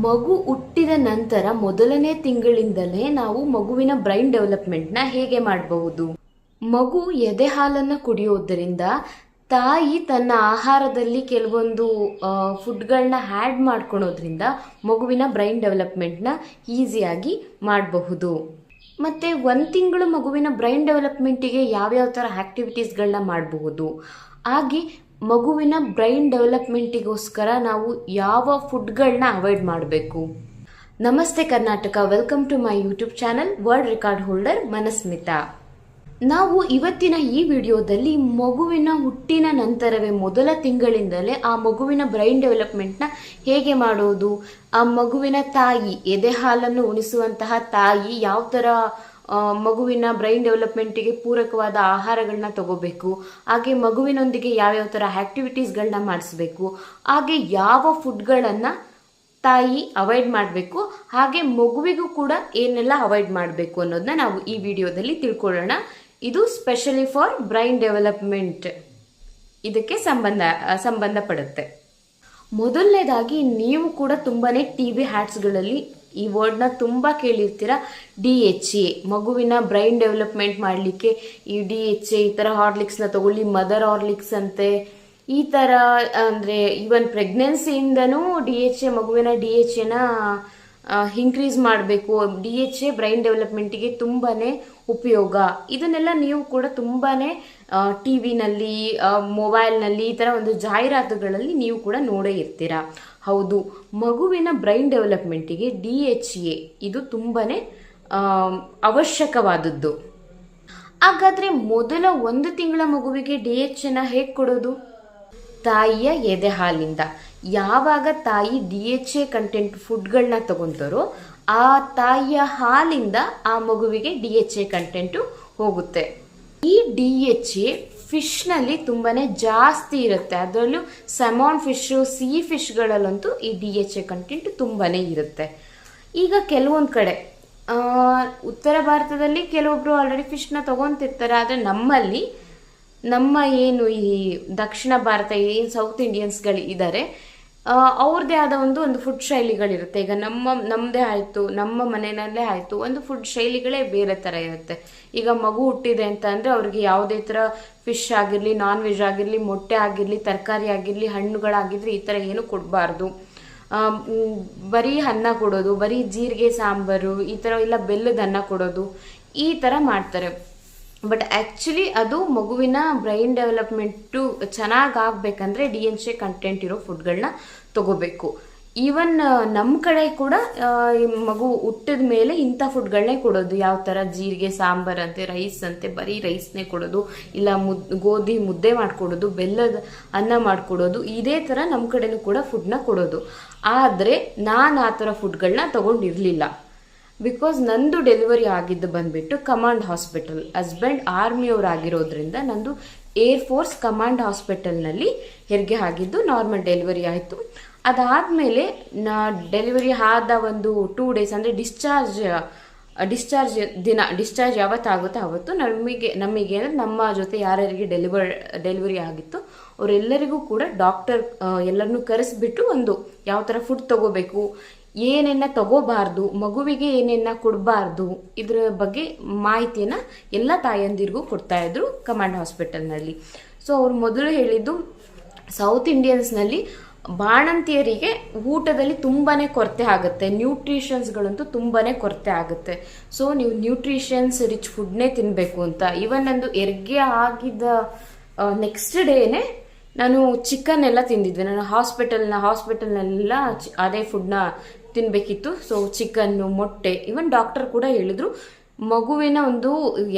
ಮಗು ಹುಟ್ಟಿದ ನಂತರ ಮೊದಲನೇ ತಿಂಗಳಿಂದಲೇ ನಾವು ಮಗುವಿನ ಬ್ರೈನ್ ಡೆವಲಪ್ಮೆಂಟ್ನ ಹೇಗೆ ಮಾಡಬಹುದು? ಮಗು ಎದೆ ಹಾಲನ್ನು ಕುಡಿಯೋದರಿಂದ ತಾಯಿ ತನ್ನ ಆಹಾರದಲ್ಲಿ ಕೆಲವೊಂದು ಫುಡ್ಗಳನ್ನ ಆ್ಯಡ್ ಮಾಡ್ಕೊಳೋದ್ರಿಂದ ಮಗುವಿನ ಬ್ರೈನ್ ಡೆವಲಪ್ಮೆಂಟ್ನ ಈಸಿಯಾಗಿ ಮಾಡಬಹುದು. ಮತ್ತು 1 ತಿಂಗಳು ಮಗುವಿನ ಬ್ರೈನ್ ಡೆವಲಪ್ಮೆಂಟಿಗೆ ಯಾವ್ಯಾವ ಥರ ಆ್ಯಕ್ಟಿವಿಟೀಸ್ಗಳನ್ನ ಮಾಡಬಹುದು, ಹಾಗೆ ಮಗುವಿನ ಬ್ರೈನ್ ಡೆವಲಪ್ಮೆಂಟಿಗೋಸ್ಕರ ನಾವು ಯಾವ ಫುಡ್ಗಳನ್ನ ಅವಾಯ್ಡ್ ಮಾಡಬೇಕು. ನಮಸ್ತೆ Karnataka, welcome to my YouTube channel world record holder Manasmita. ನಾವು ಇವತ್ತಿನ ಈ ವಿಡಿಯೋದಲ್ಲಿ ಮಗುವಿನ ಹುಟ್ಟಿನ ನಂತರವೇ ಮೊದಲ ತಿಂಗಳಿಂದಲೇ ಆ ಮಗುವಿನ ಬ್ರೈನ್ ಡೆವಲಪ್ಮೆಂಟ್ನ ಹೇಗೆ ಮಾಡೋದು, ಆ ಮಗುವಿನ ತಾಯಿ ಎದೆ ಹಾಲನ್ನು ಉಣಿಸುವಂತಹ ತಾಯಿ ಯಾವ ಥರ ಮಗುವಿನ ಬ್ರೈನ್ ಡೆವಲಪ್ಮೆಂಟಿಗೆ ಪೂರಕವಾದ ಆಹಾರಗಳನ್ನ ತಗೋಬೇಕು, ಹಾಗೆ ಮಗುವಿನೊಂದಿಗೆ ಯಾವ್ಯಾವ ಥರ ಆ್ಯಕ್ಟಿವಿಟೀಸ್ಗಳನ್ನ ಮಾಡಿಸ್ಬೇಕು, ಹಾಗೆ ಯಾವ ಫುಡ್ಗಳನ್ನು ತಾಯಿ ಅವಾಯ್ಡ್ ಮಾಡಬೇಕು, ಹಾಗೆ ಮಗುವಿಗೂ ಕೂಡ ಏನೆಲ್ಲ ಅವಾಯ್ಡ್ ಮಾಡಬೇಕು ಅನ್ನೋದನ್ನ ನಾವು ಈ ವಿಡಿಯೋದಲ್ಲಿ ತಿಳ್ಕೊಳ್ಳೋಣ. ಇದು ಸ್ಪೆಷಲಿ ಫಾರ್ ಬ್ರೈನ್ ಡೆವಲಪ್ಮೆಂಟ್, ಇದಕ್ಕೆ ಸಂಬಂಧಪಡುತ್ತೆ. ಮೊದಲನೇದಾಗಿ ನೀವು ಕೂಡ ತುಂಬಾನೇ ಟಿವಿ ಹ್ಯಾಡ್ಸ್ಗಳಲ್ಲಿ ಈ ವರ್ಡ್ನ ತುಂಬ ಕೇಳಿರ್ತೀರ. DHA, ಮಗುವಿನ ಬ್ರೈನ್ ಡೆವಲಪ್ಮೆಂಟ್ ಮಾಡಲಿಕ್ಕೆ ಈ DHA, ಈ ಥರ ಹಾರ್ಲಿಕ್ಸ್ನ ತಗೊಳ್ಳಿ, ಮದರ್ ಹಾರ್ಲಿಕ್ಸ್ ಅಂತೆ, ಈ ಥರ ಅಂದರೆ ಈವನ್ ಪ್ರೆಗ್ನೆನ್ಸಿಯಿಂದನೂ DHA, ಮಗುವಿನ DHAನ ಇನ್ಕ್ರೀಸ್ ಮಾಡಬೇಕು, DHA ಬ್ರೈನ್ ಡೆವಲಪ್ಮೆಂಟಿಗೆ ತುಂಬಾ ಉಪಯೋಗ. ಇದನ್ನೆಲ್ಲ ನೀವು ಕೂಡ ತುಂಬಾ ಟಿ ವಿನಲ್ಲಿ, ಮೊಬೈಲ್ನಲ್ಲಿ ಈ ಥರ ಒಂದು ಜಾಹೀರಾತುಗಳಲ್ಲಿ ನೀವು ಕೂಡ ನೋಡೇ ಇರ್ತೀರಾ. ಹೌದು, ಮಗುವಿನ ಬ್ರೈನ್ ಡೆವಲಪ್ಮೆಂಟಿಗೆ DHA ಇದು ತುಂಬಾ ಅವಶ್ಯಕವಾದದ್ದು. ಹಾಗಾದರೆ ಮೊದಲ 1 ತಿಂಗಳ ಮಗುವಿಗೆ DHAನ ಹೇಗೆ ಕೊಡೋದು? ತಾಯಿಯ ಎದೆ ಹಾಲಿಂದ. ಯಾವಾಗ ತಾಯಿ DHA ಕಂಟೆಂಟ್ ಫುಡ್ಗಳನ್ನ ತಗೊಂತಾರೋ ಆ ತಾಯಿಯ ಹಾಲಿಂದ ಆ ಮಗುವಿಗೆ DHA ಕಂಟೆಂಟು ಹೋಗುತ್ತೆ. ಈ DHA ಫಿಶ್ನಲ್ಲಿ ತುಂಬಾ ಜಾಸ್ತಿ ಇರುತ್ತೆ, ಅದರಲ್ಲೂ ಸ್ಯಾಮನ್ ಫಿಶ್ಶು, ಸೀ ಫಿಶ್ಗಳಲ್ಲಂತೂ ಈ DHA ಕಂಟೆಂಟ್ ತುಂಬಾ ಇರುತ್ತೆ. ಈಗ ಕೆಲವೊಂದು ಕಡೆ ಉತ್ತರ ಭಾರತದಲ್ಲಿ ಕೆಲವೊಬ್ರು ಆಲ್ರೆಡಿ ಫಿಶ್ನ ತಗೊತಿರ್ತಾರೆ, ಆದರೆ ನಮ್ಮ ಏನು ಈ ದಕ್ಷಿಣ ಭಾರತ, ಏನು ಸೌತ್ ಇಂಡಿಯನ್ಸ್ಗಳು ಇದ್ದಾರೆ, ಅವ್ರದ್ದೇ ಆದ ಒಂದು ಫುಡ್ ಶೈಲಿಗಳಿರುತ್ತೆ. ಈಗ ನಮ್ಮದೇ ಆಯಿತು, ನಮ್ಮ ಮನೆಯಲ್ಲೇ ಆಯಿತು, ಒಂದು ಫುಡ್ ಶೈಲಿಗಳೇ ಬೇರೆ ಥರ ಇರುತ್ತೆ. ಈಗ ಮಗು ಹುಟ್ಟಿದೆ ಅಂತ ಅಂದರೆ ಅವ್ರಿಗೆ ಯಾವುದೇ ಥರ ಫಿಶ್ ಆಗಿರಲಿ, ನಾನ್ ವೆಜ್ ಆಗಿರಲಿ, ಮೊಟ್ಟೆ ಆಗಿರಲಿ, ತರಕಾರಿ ಆಗಿರಲಿ, ಹಣ್ಣುಗಳಾಗಿರಲಿ ಈ ಥರ ಏನು ಕೊಡಬಾರ್ದು. ಬರೀ ಅನ್ನ ಕೊಡೋದು, ಬರೀ ಜೀರಿಗೆ ಸಾಂಬಾರು ಈ ಥರ, ಇಲ್ಲ ಬೆಲ್ಲದ ಅನ್ನ ಕೊಡೋದು, ಈ ಥರ ಮಾಡ್ತಾರೆ. ಬಟ್ ಆ್ಯಕ್ಚುಲಿ ಅದು ಮಗುವಿನ ಬ್ರೈನ್ ಡೆವಲಪ್ಮೆಂಟು ಚೆನ್ನಾಗಿ ಆಗಬೇಕಂದ್ರೆ DHA ಕಂಟೆಂಟ್ ಇರೋ ಫುಡ್ಗಳನ್ನ ತಗೋಬೇಕು. ಈವನ್ ನಮ್ಮ ಕಡೆ ಕೂಡ ಮಗು ಹುಟ್ಟಿದ ಮೇಲೆ ಇಂಥ ಫುಡ್ಗಳನ್ನೇ ಕೊಡೋದು. ಯಾವ ಥರ ಜೀರಿಗೆ ಸಾಂಬಾರು ಅಂತೆ, ರೈಸ್ ಅಂತೆ, ಬರೀ ರೈಸ್ನೇ ಕೊಡೋದು, ಇಲ್ಲ ಗೋಧಿ ಮುದ್ದೆ ಮಾಡಿಕೊಡೋದು, ಬೆಲ್ಲದ ಅನ್ನ ಮಾಡಿಕೊಡೋದು, ಇದೇ ಥರ ನಮ್ಮ ಕಡೆನೂ ಕೂಡ ಫುಡ್ನ ಕೊಡೋದು. ಆದರೆ ನಾನು ಆ ಥರ ಫುಡ್ಗಳನ್ನ ತೊಗೊಂಡಿರಲಿಲ್ಲ. ಬಿಕಾಸ್ ನಂದು ಡೆಲಿವರಿ ಆಗಿದ್ದು ಬಂದ್ಬಿಟ್ಟು ಕಮಾಂಡ್ ಹಾಸ್ಪಿಟಲ್, ಹಸ್ಬೆಂಡ್ ಆರ್ಮಿಯವರಾಗಿರೋದ್ರಿಂದ ನಂದು ಏರ್ಫೋರ್ಸ್ ಕಮಾಂಡ್ ಹಾಸ್ಪಿಟಲ್ನಲ್ಲಿ ಹೆರಿಗೆ ಆಗಿದ್ದು, ನಾರ್ಮಲ್ ಡೆಲಿವರಿ ಆಯಿತು. ಅದಾದಮೇಲೆ ಡೆಲಿವರಿ ಆದ 2 ಡೇಸ್ ಅಂದರೆ ಡಿಸ್ಚಾರ್ಜ್ ಯಾವತ್ತಾಗುತ್ತೋ ಆವತ್ತು ನಮಗೆ ಅಂದರೆ ನಮ್ಮ ಜೊತೆ ಯಾರ್ಯಾರಿಗೆ ಡೆಲಿವರಿ ಆಗಿತ್ತು ಅವರೆಲ್ಲರಿಗೂ ಕೂಡ ಡಾಕ್ಟರ್ ಎಲ್ಲರನ್ನೂ ಕರೆಸಿಬಿಟ್ಟು ಯಾವ ಥರ ಫುಡ್ ತಗೋಬೇಕು, ಏನೇನ ತಗೋಬಾರ್ದು, ಮಗುವಿಗೆ ಏನೇನ ಕೊಡಬಾರ್ದು, ಇದರ ಬಗ್ಗೆ ಮಾಹಿತಿಯನ್ನು ಎಲ್ಲ ತಾಯಂದಿರಿಗೂ ಕೊಡ್ತಾಯಿದ್ರು ಕಮಾಂಡ್ ಹಾಸ್ಪಿಟಲ್ನಲ್ಲಿ. ಸೊ ಅವ್ರು ಮೊದಲು ಹೇಳಿದ್ದು, ಸೌತ್ ಇಂಡಿಯನ್ಸ್ನಲ್ಲಿ ಬಾಣಂತಿಯರಿಗೆ ಊಟದಲ್ಲಿ ತುಂಬಾ ಕೊರತೆ ಆಗುತ್ತೆ, ನ್ಯೂಟ್ರಿಷನ್ಸ್ಗಳಂತೂ ತುಂಬಾ ಕೊರತೆ ಆಗುತ್ತೆ. ಸೊ ನೀವು ನ್ಯೂಟ್ರಿಷನ್ಸ್ ರಿಚ್ ಫುಡ್ನೇ ತಿನ್ನಬೇಕು ಅಂತ. ಇವನ್ ನಂದು ಹೆರಿಗೆ ಆಗಿದ್ದ ನೆಕ್ಸ್ಟ್ ಡೇನೇ ನಾನು ಚಿಕನ್ ಎಲ್ಲ ತಿಂದಿದ್ದೆ. ನಾನು ಹಾಸ್ಪಿಟಲ್ನೆಲ್ಲ ಅದೇ ಫುಡ್ನ ತಿನ್ನಬೇಕಿತ್ತು. ಸೊ ಚಿಕನ್ನು, ಮೊಟ್ಟೆ, ಇವನ್ ಡಾಕ್ಟರ್ ಕೂಡ ಹೇಳಿದ್ರು ಮಗುವಿನ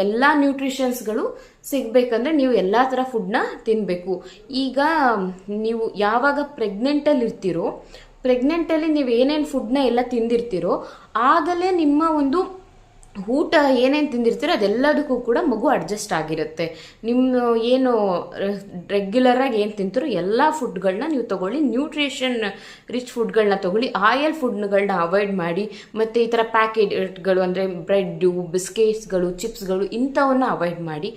ಎಲ್ಲ ನ್ಯೂಟ್ರಿಷನ್ಸ್ಗಳು ಸಿಗಬೇಕಂದ್ರೆ ನೀವು ಎಲ್ಲ ಥರ ಫುಡ್ನ ತಿನ್ನಬೇಕು. ಈಗ ನೀವು ಯಾವಾಗ ಪ್ರೆಗ್ನೆಂಟಲ್ಲಿ ಇರ್ತೀರೋ, ಪ್ರೆಗ್ನೆಂಟಲ್ಲಿ ನೀವು ಏನೇನು ಫುಡ್ನ ಎಲ್ಲ ತಿಂದಿರ್ತೀರೋ ಆಗಲೇ ನಿಮ್ಮ ಊಟ ಏನೇನು ತಿಂದಿರ್ತೀರೋ ಅದೆಲ್ಲದಕ್ಕೂ ಕೂಡ ಮಗು ಅಡ್ಜಸ್ಟ್ ಆಗಿರುತ್ತೆ. ನಿಮ್ಮ ಏನು ರೆಗ್ಯುಲರಾಗಿ ಏನು ತಿಂತೀರೋ ಎಲ್ಲ ಫುಡ್ಗಳನ್ನ ನೀವು ತೊಗೊಳ್ಳಿ, ನ್ಯೂಟ್ರಿಷನ್ ರಿಚ್ ಫುಡ್ಗಳನ್ನ ತೊಗೊಳ್ಳಿ, ಆಯಿಲ್ ಫುಡ್ಗಳನ್ನ ಅವಾಯ್ಡ್ ಮಾಡಿ, ಮತ್ತು ಈ ಥರ ಪ್ಯಾಕೆಟ್ಗಳು ಅಂದರೆ ಬ್ರೆಡ್ಡು, ಬಿಸ್ಕೆಟ್ಸ್ಗಳು, ಚಿಪ್ಸ್ಗಳು ಇಂಥವನ್ನ ಅವಾಯ್ಡ್ ಮಾಡಿ.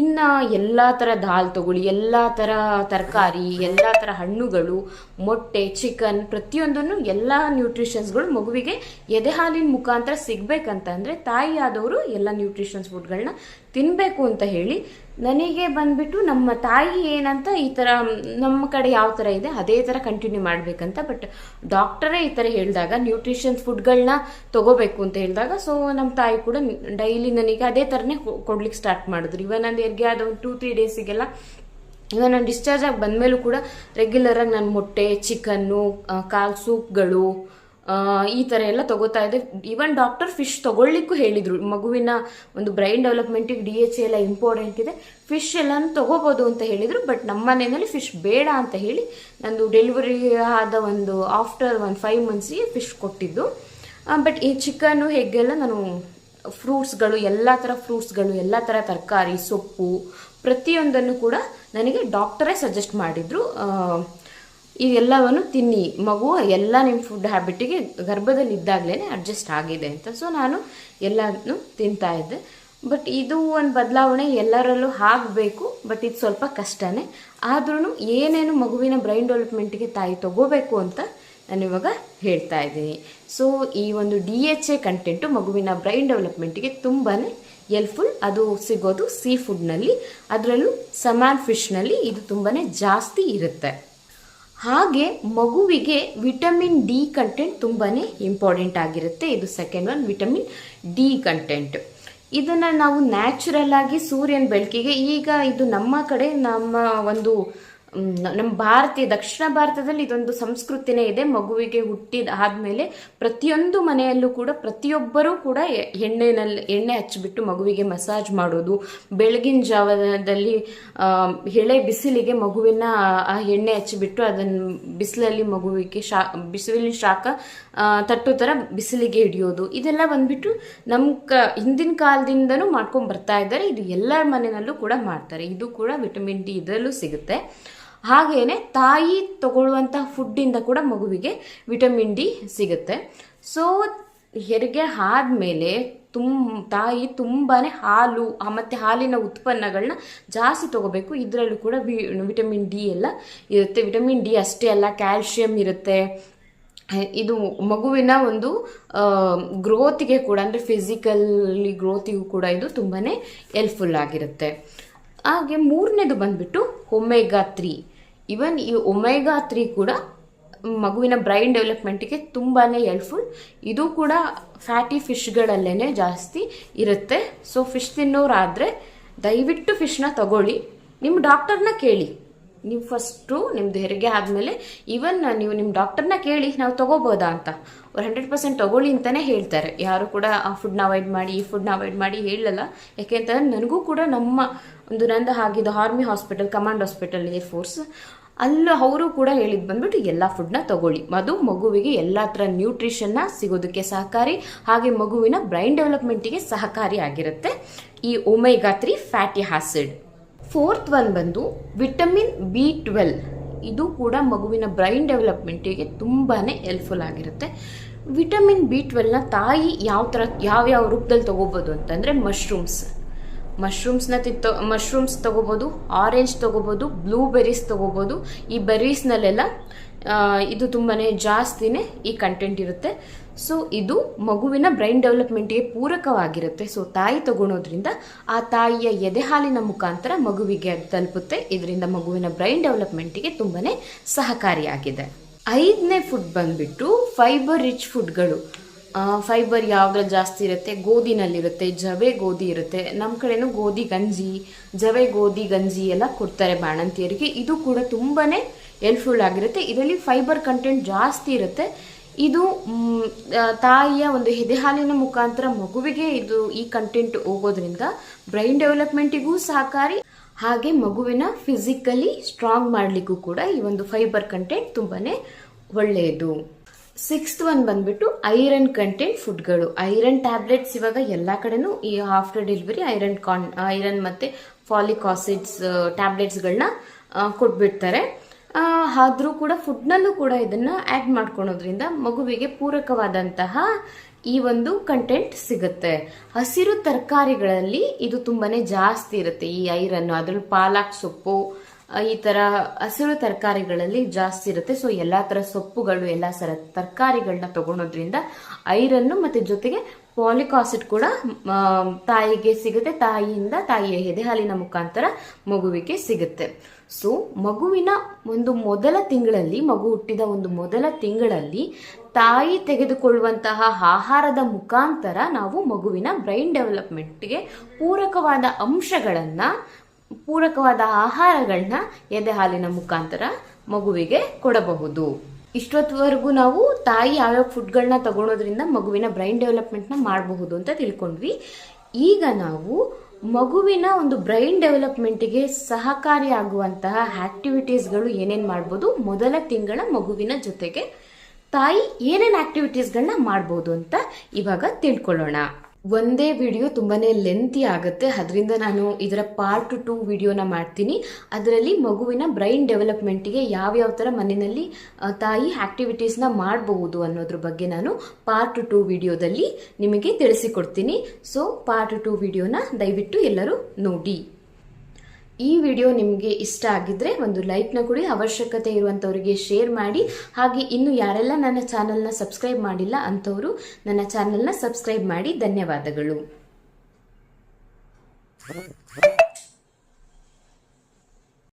ಇನ್ನು ಎಲ್ಲ ಥರದ ಹಾಲು ತಗೊಳ್ಳಿ, ಎಲ್ಲ ಥರ ತರಕಾರಿ, ಎಲ್ಲ ಥರ ಹಣ್ಣುಗಳು, ಮೊಟ್ಟೆ, ಚಿಕನ್, ಪ್ರತಿಯೊಂದನ್ನು ಎಲ್ಲ ನ್ಯೂಟ್ರಿಷನ್ಸ್ಗಳು ಮಗುವಿಗೆ ಎದೆ ಹಾಲಿನ ಮುಖಾಂತರ ಸಿಗ್ಬೇಕಂತಂದರೆ ತಾಯಿ ಆದವರು ಎಲ್ಲ ನ್ಯೂಟ್ರಿಷನ್ಸ್ ಫುಡ್ಗಳನ್ನ ತಿನ್ನಬೇಕು ಅಂತ ಹೇಳಿ ನನಗೆ ಬಂದ್ಬಿಟ್ಟು ನಮ್ಮ ತಾಯಿ ಏನಂತ ಈ ಥರ ನಮ್ಮ ಕಡೆ ಯಾವ ಥರ ಇದೆ ಅದೇ ಥರ ಕಂಟಿನ್ಯೂ ಮಾಡಬೇಕಂತ. ಬಟ್ ಡಾಕ್ಟರೇ ಈ ಥರ ಹೇಳಿದಾಗ ನ್ಯೂಟ್ರಿಷನ್ಸ್ ಫುಡ್ಗಳನ್ನ ತಗೋಬೇಕು ಅಂತ ಹೇಳಿದಾಗ ಸೊ ನಮ್ಮ ತಾಯಿ ಕೂಡ ಡೈಲಿ ನನಗೆ ಅದೇ ಥರನೇ ಕೊಡ್ಲಿಕ್ಕೆ ಸ್ಟಾರ್ಟ್ ಮಾಡಿದ್ರು. ಇವನ್ ನಂದು ಹೆರಿಗೆ ಆದ ಒಂದು 2-3 ಡೇಸಿಗೆಲ್ಲ ಇವಾಗ ನಾನು ಡಿಸ್ಚಾರ್ಜ್ ಆಗಿ ಬಂದಮೇಲೂ ಕೂಡ ರೆಗ್ಯುಲರಾಗಿ ನಾನು ಮೊಟ್ಟೆ, ಚಿಕನ್ನು, ಕಾಲು ಸೂಪ್ಗಳು ಈ ಥರ ಎಲ್ಲ ತಗೋತಾ ಇದ್ದೆ. ಈವನ್ ಡಾಕ್ಟರ್ ಫಿಶ್ ತಗೊಳ್ಳಿಕ್ಕೂ ಹೇಳಿದರು, ಮಗುವಿನ ಒಂದು ಬ್ರೈನ್ ಡೆವಲಪ್ಮೆಂಟಿಗೆ DHA ಎಲ್ಲ ಇಂಪಾರ್ಟೆಂಟ್ ಇದೆ, ಫಿಶ್ ಎಲ್ಲನೂ ತಗೋಬೋದು ಅಂತ ಹೇಳಿದರು. ಬಟ್ ನಮ್ಮ ಮನೆಯಲ್ಲಿ ಫಿಶ್ ಬೇಡ ಅಂತ ಹೇಳಿ ನಂದು ಡೆಲಿವರಿ ಆದ ಒಂದು ಆಫ್ಟರ್ 5 ಮಂತ್ಸ್ಗೆ ಫಿಶ್ ಕೊಟ್ಟಿದ್ದು. ಬಟ್ ಈ ಚಿಕನ್ನು ಎಗ್ಗೆಲ್ಲ ನಾನು ಫ್ರೂಟ್ಸ್ಗಳು, ಎಲ್ಲ ಥರ ಫ್ರೂಟ್ಸ್ಗಳು, ಎಲ್ಲ ಥರ ತರಕಾರಿ, ಸೊಪ್ಪು ಪ್ರತಿಯೊಂದನ್ನು ಕೂಡ ನನಗೆ ಡಾಕ್ಟರೇ ಸಜೆಸ್ಟ್ ಮಾಡಿದರು. ಇದೆಲ್ಲವನ್ನು ತಿನ್ನಿ, ಮಗು ಎಲ್ಲ ನಿಮ್ಮ ಫುಡ್ ಹ್ಯಾಬಿಟಿಗೆ ಗರ್ಭದಲ್ಲಿ ಇದ್ದಾಗಲೇ ಅಡ್ಜಸ್ಟ್ ಆಗಿದೆ ಅಂತ. ಸೊ ನಾನು ಎಲ್ಲನೂ ತಿಂತಾ ಇದ್ದೆ. ಬಟ್ ಇದು ಒಂದು ಬದಲಾವಣೆ ಎಲ್ಲರಲ್ಲೂ ಆಗಬೇಕು, ಬಟ್ ಇದು ಸ್ವಲ್ಪ ಕಷ್ಟನೇ. ಆದ್ರೂ ಏನೇನು ಮಗುವಿನ ಬ್ರೈನ್ ಡೆವಲಪ್ಮೆಂಟಿಗೆ ತಾಯಿ ತಗೋಬೇಕು ಅಂತ ನಾನಿವಾಗ ಹೇಳ್ತಾ ಇದ್ದೀನಿ. ಸೊ ಈ ಒಂದು DHA ಕಂಟೆಂಟು ಮಗುವಿನ ಬ್ರೈನ್ ಡೆವಲಪ್ಮೆಂಟಿಗೆ ತುಂಬಾ ಹೆಲ್ಪ್ಫುಲ್. ಅದು ಸಿಗೋದು ಸೀ ಫುಡ್ನಲ್ಲಿ, ಅದರಲ್ಲೂ ಸಲಾಮನ್ ಫಿಶ್ನಲ್ಲಿ ಇದು ತುಂಬಾ ಜಾಸ್ತಿ ಇರುತ್ತೆ. ಹಾಗೆ ಮಗುವಿಗೆ ವಿಟಮಿನ್ ಡಿ ಕಂಟೆಂಟ್ ತುಂಬಾ ಇಂಪಾರ್ಟೆಂಟ್ ಆಗಿರುತ್ತೆ. ಇದು second one, vitamin D content. ಇದನ್ನು ನಾವು ನ್ಯಾಚುರಲ್ ಆಗಿ ಸೂರ್ಯನ ಬೆಳಕಿಗೆ, ಈಗ ಇದು ನಮ್ಮ ಕಡೆ ನಮ್ಮ ದಕ್ಷಿಣ ಭಾರತದಲ್ಲಿ ಇದೊಂದು ಸಂಸ್ಕೃತಿನೇ ಇದೆ. ಮಗುವಿಗೆ ಹುಟ್ಟಿದ ಆದಮೇಲೆ ಪ್ರತಿಯೊಂದು ಮನೆಯಲ್ಲೂ ಕೂಡ ಪ್ರತಿಯೊಬ್ಬರೂ ಕೂಡ ಎಣ್ಣೆ ಹಚ್ಚಿಬಿಟ್ಟು ಮಗುವಿಗೆ ಮಸಾಜ್ ಮಾಡೋದು, ಬೆಳಗಿನ ಜಾವದಲ್ಲಿ ಎಳೆ ಬಿಸಿಲಿಗೆ ಮಗುವಿನ ಆ ಎಣ್ಣೆ ಹಚ್ಚಿಬಿಟ್ಟು ಅದನ್ನು ಬಿಸಿಲಲ್ಲಿ ಮಗುವಿಗೆ ಬಿಸಿಲಿನ ಶಾಖ ತಟ್ಟೋ ಥರ ಬಿಸಿಲಿಗೆ ಹಿಡಿಯೋದು, ಇದೆಲ್ಲ ಬಂದ್ಬಿಟ್ಟು ಹಿಂದಿನ ಕಾಲದಿಂದನೂ ಮಾಡ್ಕೊಂಡು ಬರ್ತಾ ಇದ್ದಾರೆ. ಇದು ಎಲ್ಲರ ಮನೆಯಲ್ಲೂ ಕೂಡ ಮಾಡ್ತಾರೆ. ಇದು ಕೂಡ ವಿಟಮಿನ್ ಡಿ ಇದರಲ್ಲೂ ಸಿಗುತ್ತೆ. ಹಾಗೇನೆ ತಾಯಿ ತಗೊಳ್ಳುವಂಥ ಫುಡ್ಡಿಂದ ಕೂಡ ಮಗುವಿಗೆ ವಿಟಮಿನ್ ಡಿ ಸಿಗುತ್ತೆ. ಸೊ ಹೆರಿಗೆ ಆದಮೇಲೆ ತಾಯಿ ತುಂಬಾ ಹಾಲು ಮತ್ತು ಹಾಲಿನ ಉತ್ಪನ್ನಗಳನ್ನ ಜಾಸ್ತಿ ತಗೋಬೇಕು. ಇದರಲ್ಲೂ ಕೂಡ ವಿಟಮಿನ್ ಡಿ ಎಲ್ಲ ಇರುತ್ತೆ. ವಿಟಮಿನ್ ಡಿ ಅಷ್ಟೇ ಅಲ್ಲ, ಕ್ಯಾಲ್ಶಿಯಂ ಇರುತ್ತೆ. ಇದು ಮಗುವಿನ ಒಂದು ಗ್ರೋತಿಗೆ ಕೂಡ, ಅಂದರೆ ಫಿಸಿಕಲಿ ಗ್ರೋತಿಗೂ ಕೂಡ ಇದು ತುಂಬಾ ಹೆಲ್ಪ್ಫುಲ್ ಆಗಿರುತ್ತೆ. ಹಾಗೆ ಮೂರನೇದು ಬಂದ್ಬಿಟ್ಟು ಒಮೆಗಾ 3. ಇವನ್ ಈ ಒಮೆಗಾ 3 ಕೂಡ ಮಗುವಿನ ಬ್ರೈನ್ ಡೆವಲಪ್ಮೆಂಟಿಗೆ ತುಂಬಾ ಹೆಲ್ಪ್ಫುಲ್. ಇದು ಕೂಡ ಫ್ಯಾಟಿ ಫಿಶ್ಗಳಲ್ಲೇ ಜಾಸ್ತಿ ಇರುತ್ತೆ. ಸೊ ಫಿಶ್ ತಿನ್ನೋರಾದರೆ ದಯವಿಟ್ಟು ಫಿಶ್ನ ತಗೊಳ್ಳಿ. ನಿಮ್ಮ ಡಾಕ್ಟರ್ನ ಕೇಳಿ. ನೀವು ಫಸ್ಟು ನಿಮ್ಮದು ಹೆರಿಗೆ ಆದಮೇಲೆ ನೀವು ನಿಮ್ಮ ಡಾಕ್ಟರ್ನ ಕೇಳಿ ನಾವು ತಗೋಬೋದಾ ಅಂತ. ಅವ್ರು 100% ತಗೊಳ್ಳಿ ಅಂತಲೇ ಹೇಳ್ತಾರೆ. ಯಾರು ಕೂಡ ಆ ಫುಡ್ನ ಅವಾಯ್ಡ್ ಮಾಡಿ, ಈ ಫುಡ್ನ ಅವಾಯ್ಡ್ ಮಾಡಿ ಹೇಳಲ್ಲ. ಯಾಕೆಂತಂದ್ರೆ ನನಗೂ ಕೂಡ ನಂದು ಆಗಿದ್ದು army hospital, command hospital, air force, ಅವರು ಕೂಡ ಹೇಳಿದ್ದು ಬಂದ್ಬಿಟ್ಟು ಎಲ್ಲ ಫುಡ್ನ ತಗೊಳ್ಳಿ. ಅದು ಮಗುವಿಗೆ ಎಲ್ಲ ಥರ ನ್ಯೂಟ್ರಿಷನ್ನ ಸಿಗೋದಕ್ಕೆ ಸಹಕಾರಿ, ಹಾಗೆ ಮಗುವಿನ ಬ್ರೈನ್ ಡೆವಲಪ್ಮೆಂಟಿಗೆ ಸಹಕಾರಿ ಆಗಿರುತ್ತೆ ಈ omega 3 fatty acid. Fourth one ಬಂದು ವಿಟಮಿನ್ B12. ಇದು ಕೂಡ ಮಗುವಿನ ಬ್ರೈನ್ ಡೆವಲಪ್ಮೆಂಟಿಗೆ ತುಂಬಾ ಹೆಲ್ಪ್ಫುಲ್ ಆಗಿರುತ್ತೆ. ವಿಟಮಿನ್ B12ನ ತಾಯಿ ಯಾವ್ಯಾವ ರೂಪದಲ್ಲಿ ತಗೋಬೋದು ಅಂತಂದರೆ ಮಶ್ರೂಮ್ಸ್ ತಗೋಬೋದು, ಆರೆಂಜ್ ತಗೋಬೋದು, ಬ್ಲೂಬೆರೀಸ್ ತಗೋಬೋದು. ಈ ಬೆರೀಸ್ನಲ್ಲೆಲ್ಲ ಇದು ತುಂಬಾ ಜಾಸ್ತಿನೇ ಈ ಕಂಟೆಂಟ್ ಇರುತ್ತೆ. ಸೊ ಇದು ಮಗುವಿನ ಬ್ರೈನ್ ಡೆವಲಪ್ಮೆಂಟಿಗೆ ಪೂರಕವಾಗಿರುತ್ತೆ. ಸೊ ತಾಯಿ ತಗೊಳೋದ್ರಿಂದ ಆ ತಾಯಿಯ ಎದೆ ಹಾಲಿನ ಮುಖಾಂತರ ಮಗುವಿಗೆ ಅದು ತಲುಪುತ್ತೆ. ಇದರಿಂದ ಮಗುವಿನ ಬ್ರೈನ್ ಡೆವಲಪ್ಮೆಂಟಿಗೆ ತುಂಬಾ ಸಹಕಾರಿಯಾಗಿದೆ. 5ನೇ ಫುಡ್ ಬಂದ್ಬಿಟ್ಟು ಫೈಬರ್ ರಿಚ್ ಫುಡ್ಗಳು. ಫೈಬರ್ ಯಾವುದ್ರಲ್ಲಿ ಜಾಸ್ತಿ ಇರುತ್ತೆ? ಗೋಧಿನಲ್ಲಿರುತ್ತೆ, ಜವೆ ಗೋಧಿ ಇರುತ್ತೆ. ನಮ್ಮ ಕಡೆನೂ ಗೋಧಿ ಗಂಜಿ, ಜವೆ ಗೋಧಿ ಗಂಜಿ ಎಲ್ಲ ಕೊಡ್ತಾರೆ ಬಾಣಂತಿಯರಿಗೆ. ಇದು ಕೂಡ ತುಂಬಾ ಹೆಲ್ಪ್ಫುಲ್ ಆಗಿರುತ್ತೆ. ಇದರಲ್ಲಿ ಫೈಬರ್ ಕಂಟೆಂಟ್ ಜಾಸ್ತಿ ಇರುತ್ತೆ. ಇದು ತಾಯಿಯ ಒಂದು ಎದೆ ಹಾಲಿನ ಮುಖಾಂತರ ಮಗುವಿಗೆ ಈ ಕಂಟೆಂಟ್ ಹೋಗೋದ್ರಿಂದ ಬ್ರೈನ್ ಡೆವಲಪ್ಮೆಂಟಿಗೂ ಸಹಕಾರಿ, ಹಾಗೆ ಮಗುವಿನ ಫಿಸಿಕಲಿ ಸ್ಟ್ರಾಂಗ್ ಮಾಡಲಿಕ್ಕೂ ಕೂಡ ಈ ಒಂದು ಫೈಬರ್ ಕಂಟೆಂಟ್ ತುಂಬಾ ಒಳ್ಳೆಯದು. 6th ಒನ್ ಬಂದ್ಬಿಟ್ಟು ಐರನ್ ಕಂಟೆಂಟ್ ಫುಡ್ಗಳು. ಐರನ್ ಟ್ಯಾಬ್ಲೆಟ್ಸ್ ಇವಾಗ ಎಲ್ಲ ಕಡೆನೂ ಈ ಆಫ್ಟರ್ ಡೆಲಿವರಿ ಐರನ್ ಮತ್ತು ಫಾಲಿಕ್ ಆಸಿಡ್ಸ್ ಟ್ಯಾಬ್ಲೆಟ್ಸ್ಗಳನ್ನ ಕೊಟ್ಬಿಡ್ತಾರೆ. ಆದರೂ ಕೂಡ ಫುಡ್ನಲ್ಲೂ ಕೂಡ ಇದನ್ನು ಆ್ಯಡ್ ಮಾಡ್ಕೊಳೋದ್ರಿಂದ ಮಗುವಿಗೆ ಪೂರಕವಾದಂತಹ ಈ ಒಂದು ಕಂಟೆಂಟ್ ಸಿಗುತ್ತೆ. ಹಸಿರು ತರಕಾರಿಗಳಲ್ಲಿ ಇದು ತುಂಬಾನೇ ಜಾಸ್ತಿ ಇರುತ್ತೆ ಈ ಐರನ್. ಅದ್ರಲ್ಲಿ ಪಾಲಕ್ ಸೊಪ್ಪು ಈ ತರ ಹಸಿರು ತರಕಾರಿಗಳಲ್ಲಿ ಜಾಸ್ತಿ ಇರುತ್ತೆ. ಸೊ ಎಲ್ಲಾ ತರ ಸೊಪ್ಪುಗಳು ಎಲ್ಲಾ ತರಕಾರಿಗಳನ್ನ ತಗೊಳೋದ್ರಿಂದ ಐರನ್ ಮತ್ತೆ ಜೊತೆಗೆ ಪಾಲಿಕ್ ಆಸಿಡ್ ಕೂಡ ತಾಯಿಗೆ ಸಿಗುತ್ತೆ. ತಾಯಿಯಿಂದ ತಾಯಿಯ ಎದೆಹಾಲಿನ ಮುಖಾಂತರ ಮಗುವಿಗೆ ಸಿಗುತ್ತೆ. ಸೊ ಮಗುವಿನ ಒಂದು ಮೊದಲ ತಿಂಗಳಲ್ಲಿ, ಮಗು ಹುಟ್ಟಿದ ಒಂದು ಮೊದಲ ತಿಂಗಳಲ್ಲಿ ತಾಯಿ ತೆಗೆದುಕೊಳ್ಳುವಂತಹ ಆಹಾರದ ಮುಖಾಂತರ ನಾವು ಮಗುವಿನ ಬ್ರೈನ್ ಡೆವಲಪ್ಮೆಂಟ್ಗೆ ಪೂರಕವಾದ ಆಹಾರಗಳನ್ನ ಎದೆ ಹಾಲಿನ ಮುಖಾಂತರ ಮಗುವಿಗೆ ಕೊಡಬಹುದು. ಇಷ್ಟೊತ್ತವರೆಗೂ ನಾವು ತಾಯಿ ಯಾವ್ಯಾವ ಫುಡ್ಗಳನ್ನ ತಗೊಳೋದ್ರಿಂದ ಮಗುವಿನ ಬ್ರೈನ್ ಡೆವಲಪ್ಮೆಂಟ್ನ ಮಾಡಬಹುದು ಅಂತ ತಿಳ್ಕೊಂಡ್ವಿ. ಈಗ ನಾವು ಮಗುವಿನ ಒಂದು ಬ್ರೈನ್ ಡೆವಲಪ್ಮೆಂಟ್ಗೆ ಸಹಕಾರಿಯಾಗುವಂತಹ ಆಕ್ಟಿವಿಟೀಸ್ಗಳು ಏನೇನು ಮಾಡ್ಬೋದು, ಮೊದಲ ತಿಂಗಳ ಮಗುವಿನ ಜೊತೆಗೆ ತಾಯಿ ಏನೇನು ಆಕ್ಟಿವಿಟೀಸ್ಗಳನ್ನ ಮಾಡ್ಬೋದು ಅಂತ ಇವಾಗ ತಿಳ್ಕೊಳ್ಳೋಣ. ಒಂದೇ ವಿಡಿಯೋ ತುಂಬಾನೇ ಲೆಂತಿ ಆಗುತ್ತೆ, ಅದರಿಂದ ನಾನು ಇದರ ಪಾರ್ಟ್ 2 ವಿಡಿಯೋನ ಮಾಡ್ತೀನಿ. ಅದರಲ್ಲಿ ಮಗುವಿನ ಬ್ರೈನ್ ಡೆವಲಪ್ಮೆಂಟ್ಗೆ ಯಾವ್ಯಾವ ಥರ ಮನೆಯಲ್ಲಿ ತಾಯಿ ಆಕ್ಟಿವಿಟೀಸ್ನ ಮಾಡಬಹುದು ಅನ್ನೋದ್ರ ಬಗ್ಗೆ ನಾನು ಪಾರ್ಟ್ 2 ವಿಡಿಯೋದಲ್ಲಿ ನಿಮಗೆ ತಿಳಿಸಿಕೊಡ್ತೀನಿ. ಸೊ ಪಾರ್ಟ್ 2 ವಿಡಿಯೋನ ದಯವಿಟ್ಟು ಎಲ್ಲರೂ ನೋಡಿ. ಈ ವಿಡಿಯೋ ನಿಮಗೆ ಇಷ್ಟ ಆಗಿದ್ರೆ ಒಂದು ಲೈಕ್ನ ಕೊಡಿ, ಅವಶ್ಯಕತೆ ಇರುವಂಥವರಿಗೆ ಶೇರ್ ಮಾಡಿ. ಹಾಗೆ ಇನ್ನು ಯಾರೆಲ್ಲ ನನ್ನ ಚಾನಲ್ನ ಸಬ್ಸ್ಕ್ರೈಬ್ ಮಾಡಿಲ್ಲ ಅಂಥವರು ನನ್ನ ಚಾನಲ್ನ ಸಬ್ಸ್ಕ್ರೈಬ್ ಮಾಡಿ. ಧನ್ಯವಾದಗಳು.